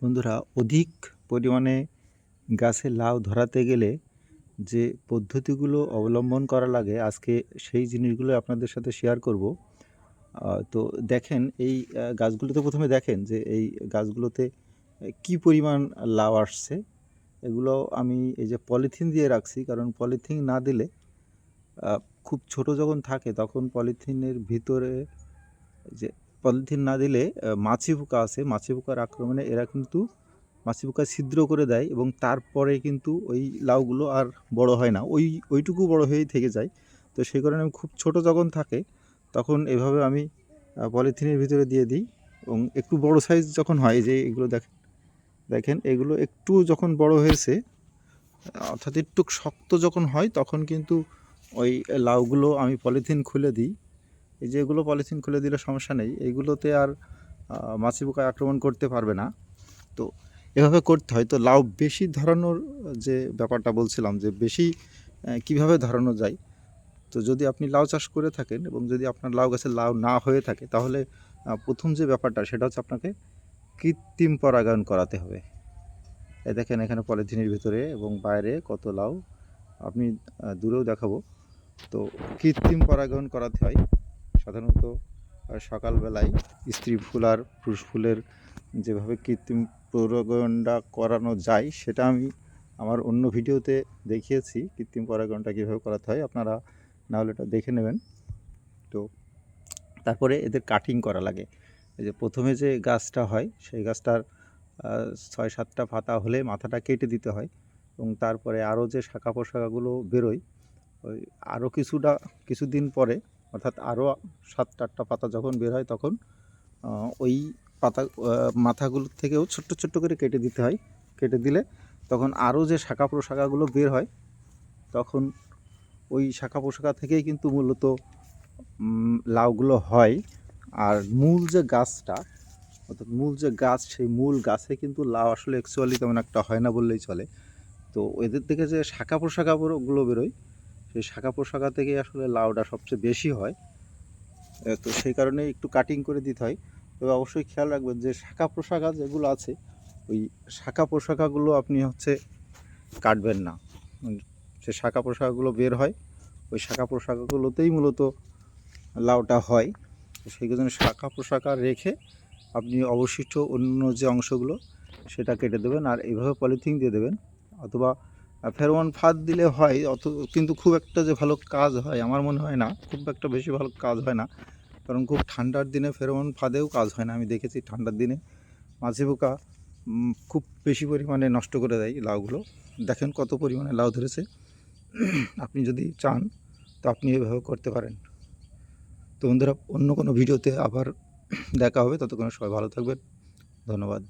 বন্ধুরা, অধিক পরিমাণে গাছে লাউ ধরাতে গেলে যে পদ্ধতিগুলো অবলম্বন করা লাগে, আজকে সেই জিনিসগুলো আপনাদের সাথে শেয়ার করব। তো দেখেন, এই গাছগুলোতে প্রথমে দেখেন যে এই গাছগুলোতে কি পরিমাণ লাউ আসছে। এগুলো আমি এই যে পলিথিন দিয়ে রাখছি, কারণ পলিথিন না দিলে খুব ছোট যখন থাকে তখন পলিথিনের ভিতরে যে পলিথিন না দিলে মাছি পোকা আছে, মাছি পোকার আক্রমণে এরা কিন্তু মাছি পোকা ছিদ্র করে দেয় এবং তারপরে কিন্তু ওই লাউগুলো আর বড় হয় না, ওইটুকু বড় হয়েই থেকে যায়। তো সেই কারণে আমি খুব ছোট যখন থাকে তখন এভাবে আমি পলিথিনের ভিতরে দিয়ে দিই। এবং একটু বড় সাইজ যখন হয়, যে এগুলো দেখেন দেখেন এগুলো একটু যখন বড় হয়েছে, অর্থাৎ একটু শক্ত যখন হয়, তখন কিন্তু ওই লাউগুলো আমি পলিথিন খুলে দিই। এই যে এগুলো পলিথিন খুলে দিলে সমস্যা নেই, এইগুলোতে আর মাছি পোকায় আক্রমণ করতে পারবে না। তো এভাবে করতে হয়। তো লাউ বেশি ধরানোর যে ব্যাপারটা বলছিলাম, যে বেশি কিভাবে ধরানো যায়। তো যদি আপনি লাউ চাষ করে থাকেন এবং যদি আপনার লাউ গাছে লাউ না হয়ে থাকে, তাহলে প্রথম যে ব্যাপারটা সেটা হচ্ছে আপনাকে কৃত্রিম পরাগায়ন করাতে হবে। এই দেখেন এখানে পলিথিনের ভিতরে এবং বাইরে কত লাউ, আপনি দূরেও দেখাবো। তো কৃত্রিম পরাগায়ন করাতে হয় সাধারণত সকালবেলায় স্ত্রী ফুল আর পুরুষ ফুলের যেভাবে কৃত্রিম পরাগায়নটা করানো যায়, সেটা আমি আমার অন্য ভিডিওতে দেখিয়েছি কৃত্রিম পরাগায়নটা কীভাবে করাতে হয়, আপনারা না হলে এটা দেখে নেবেন। তো তারপরে এদের কাটিং করা লাগে। এই যে প্রথমে যে গাছটা হয় সেই গাছটার 6-7টা পাতা হলে মাথাটা কেটে দিতে হয়, এবং তারপরে আরও যে শাখা প্রশাখাগুলো বেরোয়, ওই আরও কিছুদিন পরে, অর্থাৎ আরও 7-8টা পাতা যখন বের হয়, তখন ওই পাতা মাথাগুলোর থেকেও ছোট্ট ছোট্ট করে কেটে দিতে হয়। কেটে দিলে তখন আরও যে শাখা প্রশাখাগুলো বের হয়, তখন ওই শাখা প্রশাখা থেকেই কিন্তু মূলত লাউগুলো হয়। আর মূল যে গাছটা, অর্থাৎ মূল যে গাছ, সেই মূল গাছে কিন্তু লাউ আসলে অ্যাকচুয়ালি তেমন একটা হয় না বললেই চলে। তো এদের থেকে যে শাখা প্রশাখাগুলো বেরোয়, সেই শাখা প্রশাখা থেকেই আসলে লাউটা সবচেয়ে বেশি হয়। তো সেই কারণে একটু কাটিং করে দিতে হয়। তবে অবশ্যই খেয়াল রাখবেন যে শাখা প্রশাখা যেগুলো আছে, ওই শাখা প্রশাখাগুলো আপনি কাটবেন না। সে শাখা প্রশাখাগুলো বের হয়, ওই শাখা প্রশাখাগুলোতেই মূলত লাউটা হয়। তো সেই জন্য শাখা প্রশাখা রেখে আপনি অবশিষ্ট অন্য যে অংশগুলো সেটা কেটে দেবেন, আর এইভাবে পলিথিন দিয়ে দেবেন। অথবা ফেরোমন ফাঁদ দিলে হয়, কিন্তু খুব একটা যে ভালো কাজ হয় আমার মনে হয় না, খুব একটা বেশি ভালো কাজ হয় না। কারণ খুব ঠান্ডার দিনে ফেরোমন ফাঁদেও কাজ হয় না। আমি দেখেছি ঠান্ডার দিনে মাছি পোকা খুব বেশি পরিমাণে নষ্ট করে দেয় লাউগুলো। দেখেন কত পরিমাণে লাউ ধরেছে। আপনি যদি চান তো আপনি এভাবে করতে পারেন। তো বন্ধুরা, অন্য কোনো ভিডিওতে আবার দেখা হবে। ততক্ষণে সবাই ভালো থাকবেন। ধন্যবাদ।